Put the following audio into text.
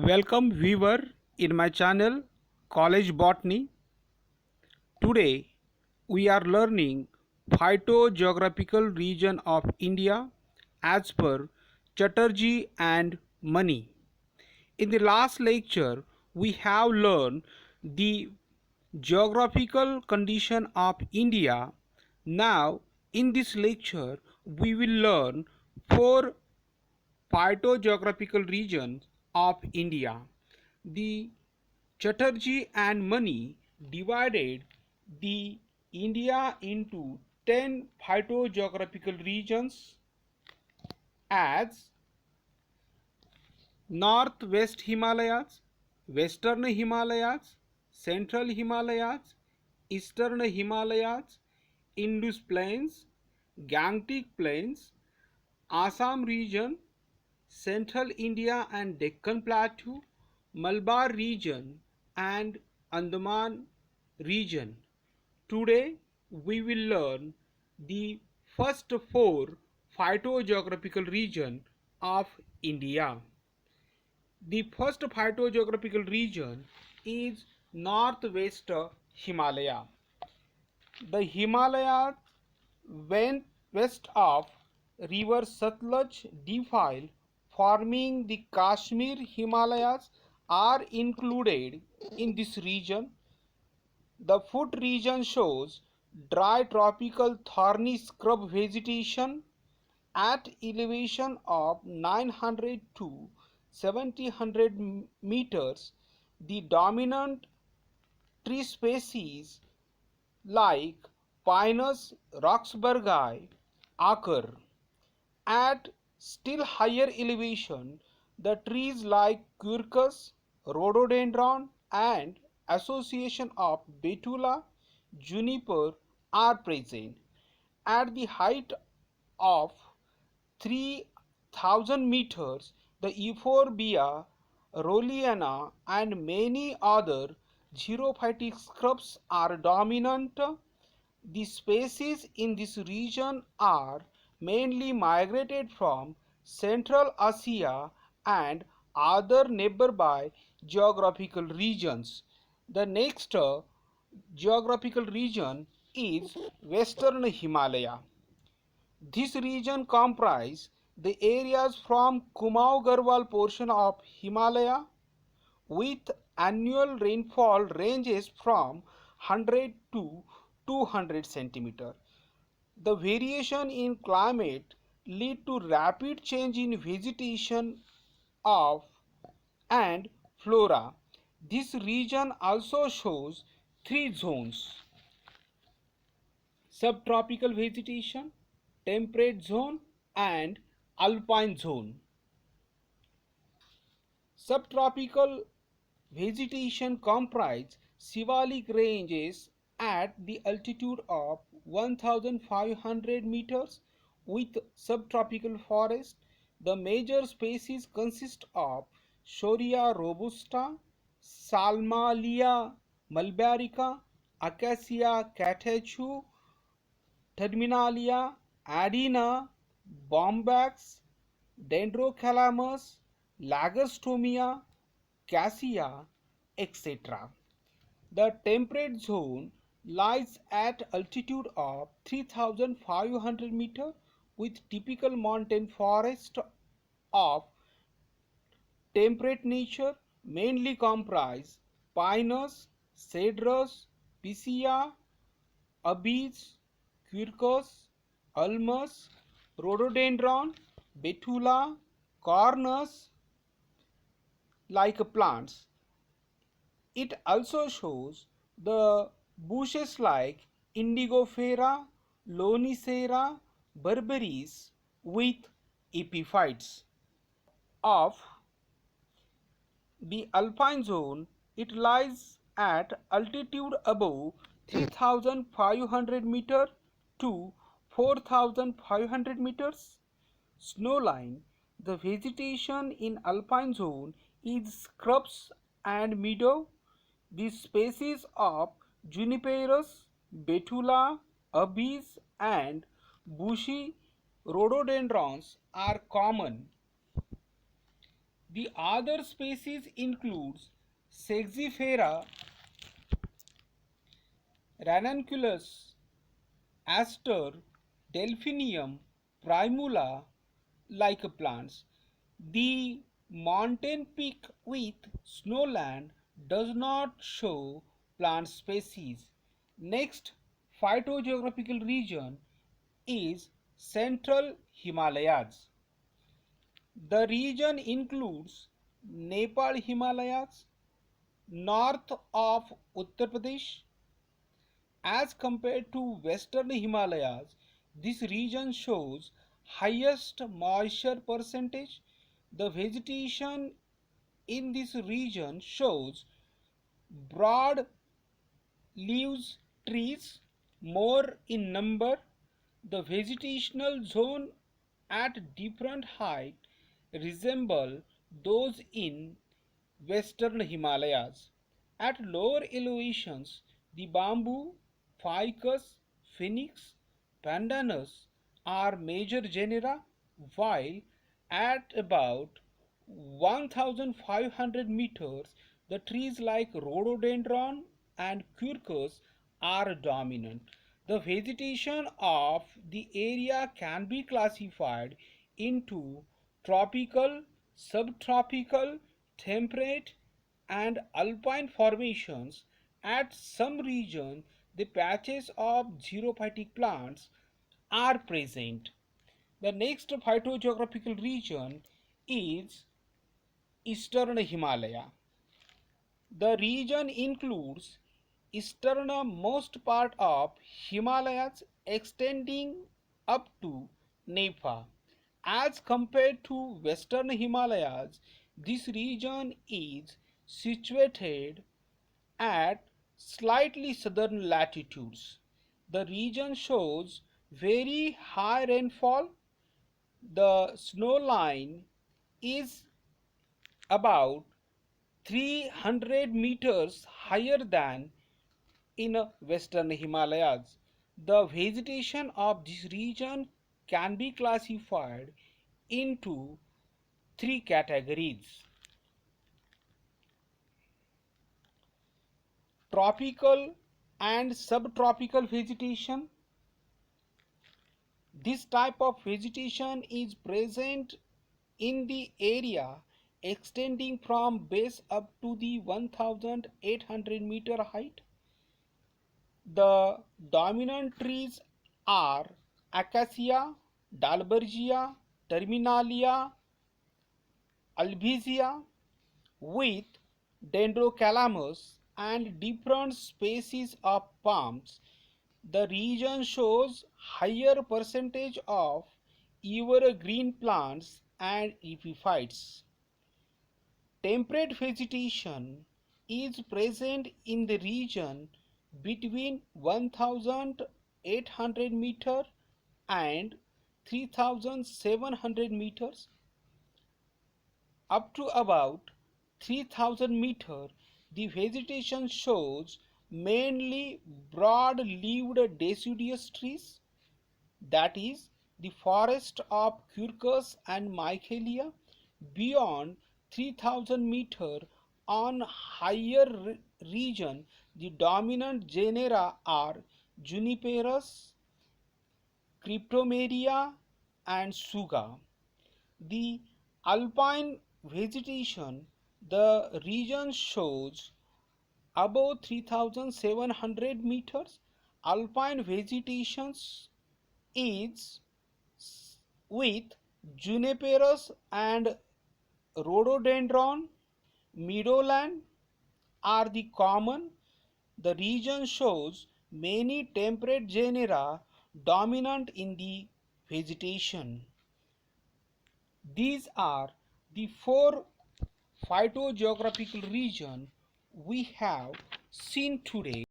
Welcome viewer in my channel College Botany. Today we are learning phytogeographical region of India as per Chatterjee and Mani. In the last lecture we have learned the geographical condition of India. Now in this lecture we will learn four phytogeographical regions of India. The Chatterjee and Mani divided the India into 10 phytogeographical regions as Northwest Himalayas, Western Himalayas, Central Himalayas, Eastern Himalayas, Indus Plains, Gangetic Plains, Assam region, Central India and Deccan Plateau, Malabar region and Andaman region. Today we will learn the first four phytogeographical region of India. The first phytogeographical region is Northwest Himalaya. The Himalayas went west of river Satluj defile forming the Kashmir Himalayas are included in this region. The foot region shows dry tropical thorny scrub vegetation at elevation of 900 to 1700 meters. The dominant tree species like Pinus roxburghi occur. At still higher elevation, the trees like Quercus, rhododendron and association of Betula, juniper are present. At the height of 3000 meters, the Euphorbia rolliana and many other xerophytic shrubs are dominant. The species in this region are mainly migrated from Central Asia and other nearby geographical regions. The next geographical region is Western Himalaya. This region comprises the areas from Kumaon Garhwal portion of Himalaya with annual rainfall ranges from 100 to 200 centimeter. The variation in climate lead to rapid change in vegetation of and flora. This region also shows three zones: subtropical vegetation, temperate zone and alpine zone. Subtropical vegetation comprise Shivalik ranges at the altitude of 1500 meters with subtropical forest. The major species consist of Shorea robusta, Salmalia mulbarica, Acacia catechu, Terminalia, Adena, Bombax, Dendrocalamus, Lagostomia, Cassia, etc. The temperate zone lies at altitude of 3500 meters with typical mountain forest of temperate nature mainly comprise pinus, cedrus, picea, abies, quercus, ulmus, rhododendron, betula, cornus like plants. It also shows the bushes like Indigofera, Lonicera, berberis with epiphytes. Of the alpine zone, it lies at altitude above 3500 meter to 4500 meters. Snowline. The vegetation in alpine zone is scrubs and meadow. The species of Juniperus, Betula, Abies and bushy rhododendrons are common. The other species includes Saxifera, Ranunculus, Aster, Delphinium, Primula, like plants. The mountain peak with snowland does not show plant species. Next phytogeographical region is Central Himalayas. The region includes Nepal Himalayas, north of Uttar Pradesh. As compared to Western Himalayas, this region shows highest moisture percentage. The vegetation in this region shows broad leaves trees, more in number. The vegetational zone at different height resemble those in Western Himalayas. At lower elevations, the bamboo, ficus, phoenix, pandanus are major genera, while at about 1500 meters, the trees like rhododendron and quercus are dominant. The vegetation of the area can be classified into tropical, subtropical, temperate, and alpine formations. At some regions, the patches of xerophytic plants are present. The next phytogeographical region is Eastern Himalaya. The region includes easternmost part of Himalayas extending up to Nepal. As compared to Western Himalayas, this region is situated at slightly southern latitudes. The region shows very high rainfall. The snow line is about 300 meters higher than in Western Himalayas. The vegetation of this region can be classified into three categories: tropical and subtropical vegetation. This type of vegetation is present in the area extending from base up to the 1800-meter height. The dominant trees are Acacia, Dalbergia, Terminalia, Albizia, with Dendrocalamus and different species of palms. The region shows higher percentage of evergreen plants and epiphytes. Temperate vegetation is present in the region between 1800 meter and 3700 meters. Up to about 3000 meter, the vegetation shows mainly broad-leaved deciduous trees, that is, the forest of Quercus and Michaelia. Beyond 3000 meter on higher region, the dominant genera are Juniperus, Cryptomeria, and Suga. The alpine vegetation, the region shows above 3700 meters. Alpine vegetation is with juniperus and rhododendron. Meadowland are the common. The region shows many temperate genera dominant in the vegetation. These are the four phytogeographical regions we have seen today.